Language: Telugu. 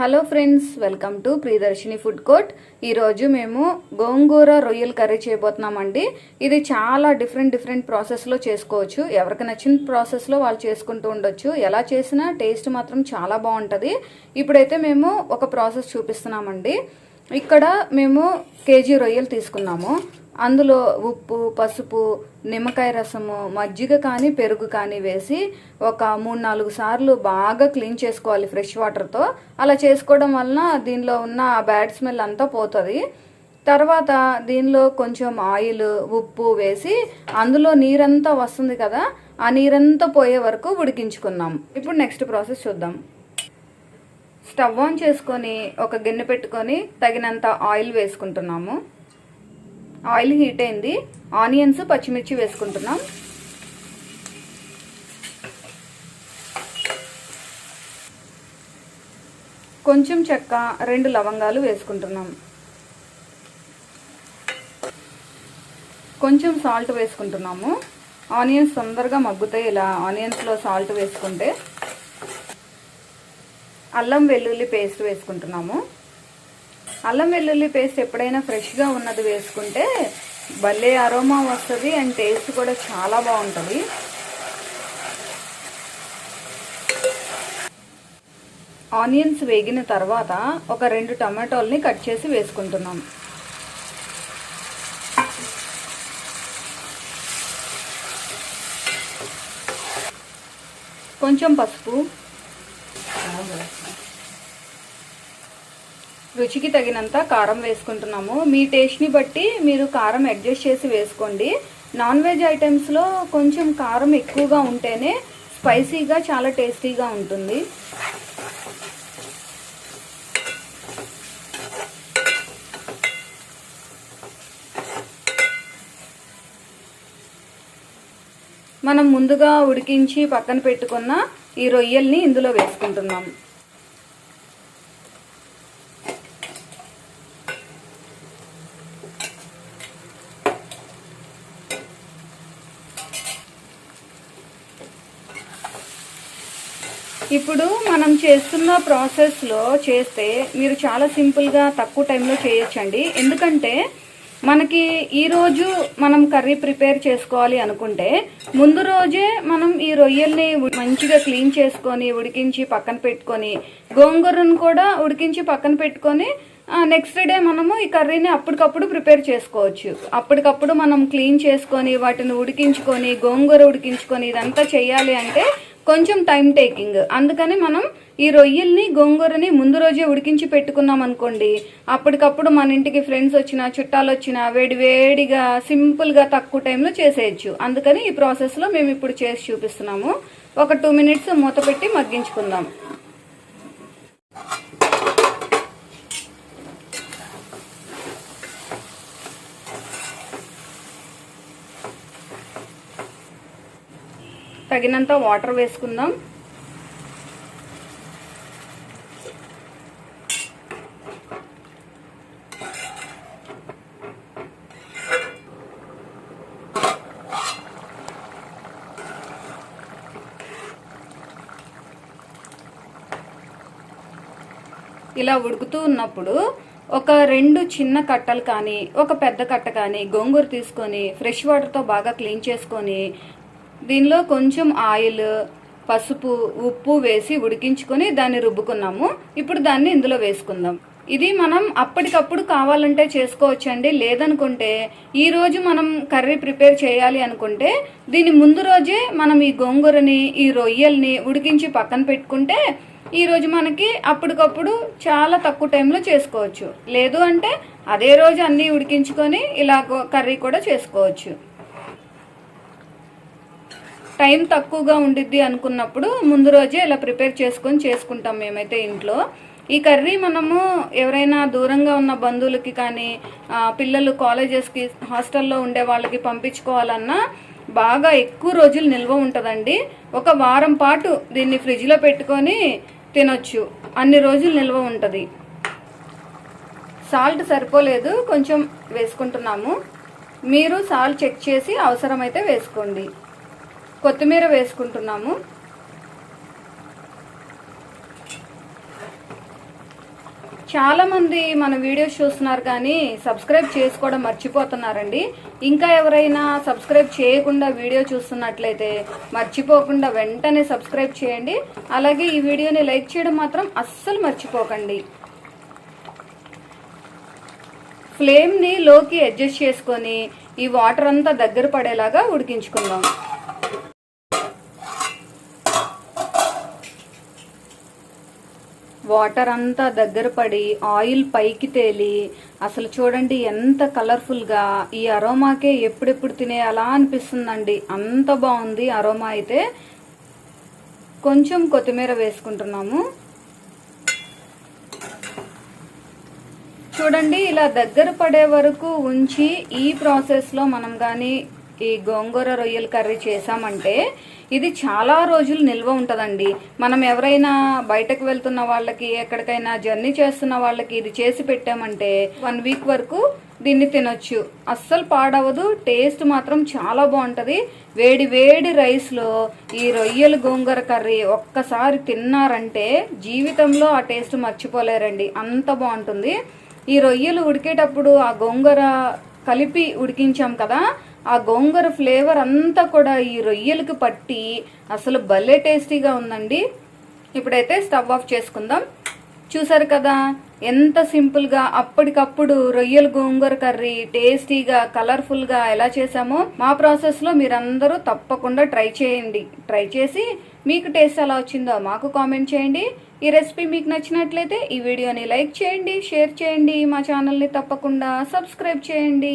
Hello friends, welcome to Priyadarshini food court. ఈరోజు మేము గోంగూర రొయ్యల కర్రీ చేయబోతున్నామండి. ఇది చాలా డిఫరెంట్ ప్రాసెస్లో చేసుకోవచ్చు. ఎవరికి నచ్చిన ప్రాసెస్లో వాళ్ళు చేసుకుంటూ ఉండొచ్చు. ఎలా చేసినా టేస్ట్ మాత్రం చాలా బాగుంటుంది. ఇప్పుడైతే మేము ఒక ప్రాసెస్ చూపిస్తున్నామండి. ఇక్కడ మేము కేజీ రొయ్యలు తీసుకున్నాము. అందులో ఉప్పు, పసుపు, నిమ్మకాయ రసము, మజ్జిగ కానీ పెరుగు కానీ వేసి ఒక 3-4 సార్లు బాగా క్లీన్ చేసుకోవాలి ఫ్రెష్ వాటర్తో. అలా చేసుకోవడం వలన దీనిలో ఉన్న బ్యాడ్ స్మెల్ అంతా పోతుంది. తర్వాత దీనిలో కొంచెం ఆయిల్, ఉప్పు వేసి అందులో నీరంతా వస్తుంది కదా, ఆ నీరంతా పోయే వరకు ఉడికించుకున్నాం. ఇప్పుడు నెక్స్ట్ ప్రాసెస్ చూద్దాం. స్టవ్ ఆన్ చేసుకొని ఒక గిన్నె పెట్టుకొని తగినంత ఆయిల్ వేసుకుంటున్నాము. ఆయిల్ హీట్ అయింది. ఆనియన్స్, పచ్చిమిర్చి వేసుకుంటున్నాం. కొంచెం చెక్క, 2 లవంగాలు వేసుకుంటున్నాం. కొంచెం సాల్ట్ వేసుకుంటున్నాము. ఆనియన్స్ తొందరగా మగ్గుతాయి ఇలా ఆనియన్స్లో సాల్ట్ వేసుకుంటే. అల్లం వెల్లుల్లి పేస్ట్ వేసుకుంటున్నాము. అల్లం వెల్లుల్లి పేస్ట్ ఎప్పుడైనా ఫ్రెష్గా ఉన్నది వేసుకుంటే భలే అరోమా వస్తుంది అండ్ టేస్ట్ కూడా చాలా బాగుంటుంది. ఆనియన్స్ వేగిన తర్వాత ఒక 2 టమాటోల్ని కట్ చేసి వేసుకుంటున్నాం. కొంచెం పసుపు, రుచికి తగినంత కారం వేసుకుంటున్నాము. మీ టేస్ట్ని బట్టి మీరు కారం అడ్జస్ట్ చేసి వేసుకోండి. నాన్ వెజ్ ఐటమ్స్లో కొంచెం కారం ఎక్కువగా ఉంటేనే స్పైసీగా చాలా టేస్టీగా ఉంటుంది. మనం ముందుగా ఉడికించి పక్కన పెట్టుకున్న ఈ రొయ్యల్ని ఇందులో వేసుకుంటున్నాం. ఇప్పుడు మనం చేస్తున్న ప్రాసెస్లో చేస్తే మీరు చాలా సింపుల్గా తక్కువ టైంలో చేయొచ్చండి. ఎందుకంటే మనకి ఈరోజు మనం కర్రీ ప్రిపేర్ చేసుకోవాలి అనుకుంటే ముందు రోజే మనం ఈ రొయ్యల్ని మంచిగా క్లీన్ చేసుకొని ఉడికించి పక్కన పెట్టుకొని, గోంగూరను కూడా ఉడికించి పక్కన పెట్టుకొని నెక్స్ట్ డే మనము ఈ కర్రీని అప్పటికప్పుడు ప్రిపేర్ చేసుకోవచ్చు. అప్పటికప్పుడు మనం క్లీన్ చేసుకొని వాటిని ఉడికించుకొని గోంగూర ఉడికించుకొని ఇదంతా చేయాలి అంటే కొంచెం టైం టేకింగ్. అందుకని మనం ఈ రొయ్యల్ని, గోంగూరని ముందు రోజే ఉడికించి పెట్టుకున్నాం అనుకోండి, అప్పటికప్పుడు మన ఇంటికి ఫ్రెండ్స్ వచ్చినా, చుట్టాలు వచ్చినా వేడిగా సింపుల్గా తక్కువ టైంలో చేసేయచ్చు. అందుకని ఈ ప్రాసెస్లో మేము ఇప్పుడు చేసి చూపిస్తున్నాము. ఒక 2 మినిట్స్ మూత పెట్టి మగ్గించుకుందాం. తగినంత వాటర్ వేసుకుందాం. ఇలా ఉడుకుతూ ఉన్నప్పుడు ఒక 2 చిన్న కట్టలు కానీ ఒక పెద్ద కట్ట కానీ గోంగూర తీసుకొని ఫ్రెష్ వాటర్తో బాగా క్లీన్ చేసుకొని దీనిలో కొంచెం ఆయిల్, పసుపు, ఉప్పు వేసి ఉడికించుకొని దాన్ని రుబ్బుకున్నాము. ఇప్పుడు దాన్ని ఇందులో వేసుకుందాం. ఇది మనం అప్పటికప్పుడు కావాలంటే చేసుకోవచ్చండి. లేదనుకుంటే ఈరోజు మనం కర్రీ ప్రిపేర్ చేయాలి అనుకుంటే దీని ముందు రోజే మనం ఈ గోంగూరని, ఈ రొయ్యల్ని ఉడికించి పక్కన పెట్టుకుంటే ఈరోజు మనకి అప్పటికప్పుడు చాలా తక్కువ టైంలో చేసుకోవచ్చు. లేదు అంటే అదే రోజు అన్నీ ఉడికించుకొని ఇలా కర్రీ కూడా చేసుకోవచ్చు. టైం తక్కువగా ఉండిద్ది అనుకున్నప్పుడు ముందు రోజే ఇలా ప్రిపేర్ చేసుకుంటాం మేమైతే ఇంట్లో. ఈ కర్రీ మనము ఎవరైనా దూరంగా ఉన్న బంధువులకి కానీ, పిల్లలు కాలేజెస్కి, హాస్టల్లో ఉండే వాళ్ళకి పంపించుకోవాలన్నా బాగా ఎక్కువ రోజులు నిల్వ ఉంటుందండి. ఒక వారం పాటు దీన్ని ఫ్రిడ్జ్లో పెట్టుకొని తినొచ్చు. అన్ని రోజులు నిల్వ ఉంటుంది. సాల్ట్ సరిపోలేదు, కొంచెం వేసుకుంటున్నాము. మీరు సాల్ట్ చెక్ చేసి అవసరమైతే వేసుకోండి. కొత్తిమీర వేసుకుంటున్నాము. చాలా మంది మన వీడియోస్ చూస్తున్నారు కానీ సబ్స్క్రైబ్ చేసుకోవడం మర్చిపోతున్నారండి. ఇంకా ఎవరైనా సబ్స్క్రైబ్ చేయకుండా వీడియో చూస్తున్నట్లయితే మర్చిపోకుండా వెంటనే సబ్స్క్రైబ్ చేయండి. అలాగే ఈ వీడియోని లైక్ చేయడం మాత్రం అస్సలు మర్చిపోకండి. ఫ్లేమ్ని లోకి అడ్జస్ట్ చేసుకొని ఈ వాటర్ అంతా దగ్గర పడేలాగా ఉడికించుకుందాం. వాటర్ అంతా దగ్గర పడి ఆయిల్ పైకి తేలి అసలు చూడండి ఎంత కలర్ఫుల్గా, ఈ అరోమాకే ఎప్పుడెప్పుడు తినేయాలా అనిపిస్తుందండి. అంత బాగుంది అరోమా అయితే. కొంచెం కొత్తిమీర వేసుకుంటున్నాము. చూడండి ఇలా దగ్గర పడే వరకు ఉంచి ఈ ప్రాసెస్లో మనం కానీ ఈ గోంగూర రొయ్యల కర్రీ చేసామంటే ఇది చాలా రోజులు నిల్వ ఉంటుందండి. మనం ఎవరైనా బయటకు వెళ్తున్న వాళ్ళకి, ఎక్కడికైనా జర్నీ చేస్తున్న వాళ్ళకి ఇది చేసి పెట్టామంటే 1 వీక్ వరకు దీన్ని తినొచ్చు. అస్సలు పాడవదు. టేస్ట్ మాత్రం చాలా బాగుంటుంది. వేడి వేడి రైస్లో ఈ రొయ్యల గోంగూర కర్రీ ఒక్కసారి తిన్నారంటే జీవితంలో ఆ టేస్ట్ మర్చిపోలేరండి. అంత బాగుంటుంది. ఈ రొయ్యలు ఉడికేటప్పుడు ఆ గోంగూర కలిపి ఉడికించాం కదా, ఆ గోంగూర ఫ్లేవర్ అంతా కూడా ఈ రొయ్యలకు పట్టి అసలు భలే టేస్టీగా ఉందండి. ఇప్పుడైతే స్టవ్ ఆఫ్ చేసుకుందాం. చూసారు కదా ఎంత సింపుల్గా అప్పటికప్పుడు రొయ్యల గోంగూర కర్రీ టేస్టీగా కలర్ఫుల్గా ఎలా చేసామో మా ప్రాసెస్లో మీరందరూ తప్పకుండా ట్రై చేయండి. ట్రై చేసి మీకు టేస్ట్ ఎలా వచ్చిందో మాకు కామెంట్ చేయండి. ఈ రెసిపీ మీకు నచ్చినట్లయితే ఈ వీడియోని లైక్ చేయండి, షేర్ చేయండి. మా ఛానల్ని తప్పకుండా సబ్స్క్రైబ్ చేయండి.